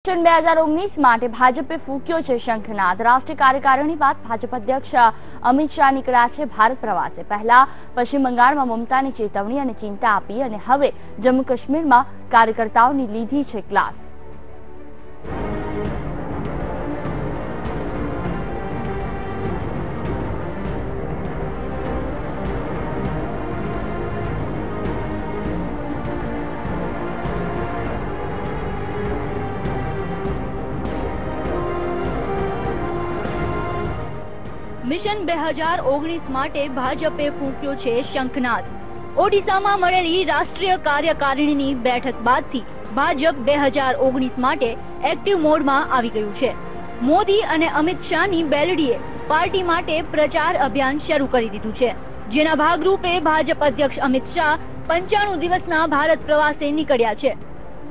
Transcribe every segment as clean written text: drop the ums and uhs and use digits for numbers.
Election 2019 માટે ભાજપે ફૂંક્યો છે શંખનાદ। રાષ્ટ્રીય કાર્યકારિણી બાદ ભાજપ અધ્યક્ષ અમિત શાહ નીકળ્યા છે ભારત પ્રવાસે। પહેલા પશ્ચિમ બંગાળમાં મમતાની ચેતવણી અને ચિંતા આપી અને હવે જમ્મુ કાશ્મીરમાં કાર્યકર્તાઓની લીધી છે ક્લાસ। મિશન 2019 માટે ભાજપે ફૂંક્યો છે શંખનાદ। ઓડિશામાં મળેલી રાષ્ટ્રીય કાર્યકારિણીની બેઠક બાદથી ભાજપ 2019 માટે એક્ટિવ મોડમાં આવી ગયું છે। મોદી અને અમિત શાહની બેલડીએ પાર્ટી માટે પ્રચાર અભિયાન શરૂ કરી દીધું છે, જેના ભાગરૂપે ભાજપ અધ્યક્ષ અમિત શાહ 95 દિવસના ભારત પ્રવાસે નીકળ્યા છે।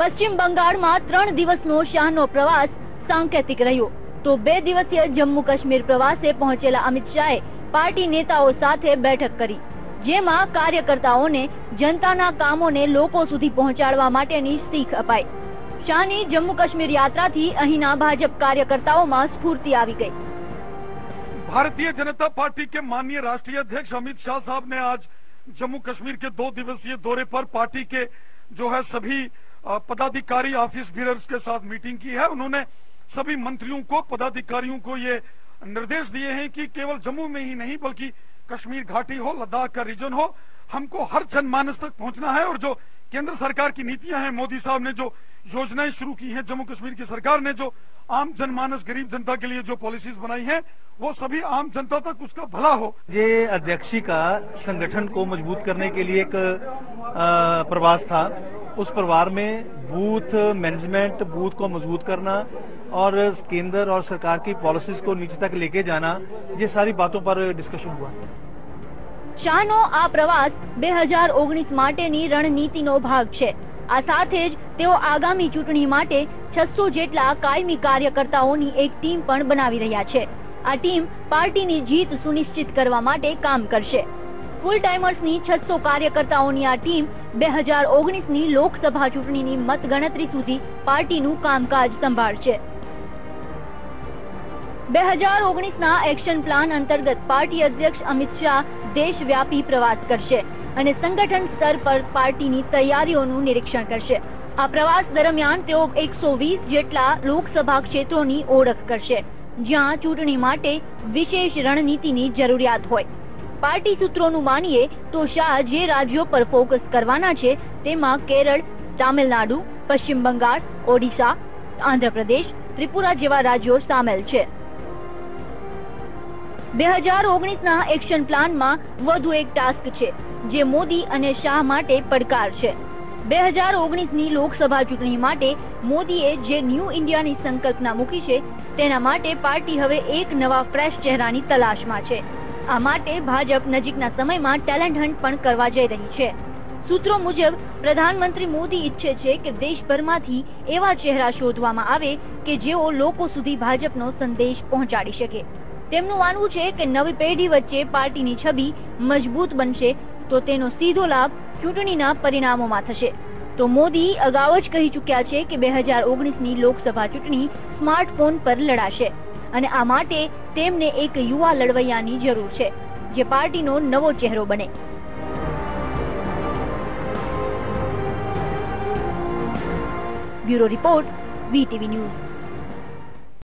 પશ્ચિમ બંગાળમાં 3 દિવસનો શાહનો પ્રવાસ સાંકેતિક રહ્યો તો 2 દિવસીય જમ્મુ કાશ્મીર પ્રવાસે પહોંચેલા અમિત શાહે પાર્ટી નેતાઓ સાથે બેઠક કરી, જેમાં કાર્યકર્તાઓને જનતાના કામોને લોકો સુધી પહોંચાડવા માટેની શીખ અપાઈ। શાહની જમ્મુ કાશ્મીર યાત્રાથી અહીંના ભાજપ કાર્યકર્તાઓમાં સ્ફૂર્તિ આવી गई। भारतीय जनता पार्टी के माननीय राष्ट्रीय अध्यक्ष अमित शाह साहब ने आज जम्मू कश्मीर के 2 दिवसीय दौरे पर पार्टी के जो है सभी पदाधिकारी ऑफिस बीयरर्स के साथ मीटिंग की है। उन्होंने सभी मंत्रियों को, पदाधिकारियों को ये निर्देश दिए हैं कि केवल जम्मू में ही नहीं बल्कि कश्मीर घाटी हो, लद्दाख का रीजन हो, हमको हर जनमानस तक पहुंचना है। और जो केंद्र सरकार की नीतियां हैं, मोदी साहब ने जो योजनाएं शुरू की हैं, जम्मू कश्मीर की सरकार ने जो आम जनमानस, गरीब जनता के लिए जो पॉलिसीज बनाई हैं, वो सभी आम जनता तक उसका भला हो। ये अध्यक्षी का संगठन को मजबूत करने के लिए एक प्रवास था। उस प्रवास में बूथ मैनेजमेंट, बूथ को मजबूत करना और केंद्र और सरकार की पॉलिसीज को नीचे तक लेके जाना, ये सारी बातों पर डिस्कशन हुआ। શાહનો આ પ્રવાસ 2019 માટેની રણનીતિનો ભાગ છે। આ સાથે જ તેઓ આગામી ચૂંટણી માટે 600 જેટલા કાયમી કાર્યકર્તાઓની એક ટીમ પણ બનાવી રહ્યા છે। આ ટીમ પાર્ટીની જીત સુનિશ્ચિત કરવા માટે કામ કરશે। ફૂલ ટાઈમર્સની 600 કાર્યકર્તાઓની આ ટીમ 2019ની લોકસભા ચૂંટણીની મતગણતરી સુધી પાર્ટીનું કામકાજ સંભાળશે। 2019ના એક્શન પ્લાન અંતર્ગત પાર્ટી અધ્યક્ષ અમિત શાહ દેશવ્યાપી પ્રવાસ કરશે અને સંગઠન સ્તર પર પાર્ટીની તૈયારીઓનું નિરીક્ષણ કરશે। આ પ્રવાસ દરમિયાન તેઓ 120 જેટલા લોકસભા ક્ષેત્રોની ઓળખ કરશે, જ્યાં ચૂંટણી માટે વિશેષ રણનીતિની જરૂરિયાત હોય। પાર્ટી સૂત્રોનું માનીએ તો શાહ જે રાજ્યો પર ફોકસ કરવાના છે તેમાં કેરળ, તામિલનાડુ, પશ્ચિમ બંગાળ, ઓડિશા, આંધ્રપ્રદેશ, ત્રિપુરા જેવા રાજ્યો સામેલ છે। 2019ના એક્શન પ્લાનમાં વધુ એક ટાસ્ક છે જે મોદી અને શાહ માટે પડકાર છે। 2019ની લોકસભા ચૂંટણી માટે મોદીએ જે ન્યૂ ઇન્ડિયાની સંકલ્પના મૂકી છે તેના માટે પાર્ટી હવે એક નવા ફ્રેશ ચહેરાની તલાશમાં છે। આ માટે ભાજપ નજીકના સમયમાં ટેલેન્ટ હન્ટ પણ કરવા જઈ રહી છે। સૂત્રો મુજબ પ્રધાનમંત્રી મોદી ઈચ્છે છે કે દેશભરમાંથી એવા ચહેરા શોધવામાં આવે કે જેઓ લોકો સુધી ભાજપનો સંદેશ પહોંચાડી શકે। તેમનું માનવું છે કે નવી પેઢી વચ્ચે પાર્ટીની છબી મજબૂત બનશે તો તેનો સીધો લાભ ચૂંટણીના પરિણામોમાં થશે। તો મોદી અગાઉ જ કહી ચૂક્યા છે કે 2019ની લોકસભા ચૂંટણી સ્માર્ટફોન પર લડાશે અને આ માટે તેમને એક યુવા લડવૈયાની જરૂર છે જે પાર્ટીનો નવો ચહેરો બને। Bureau report, VTV news.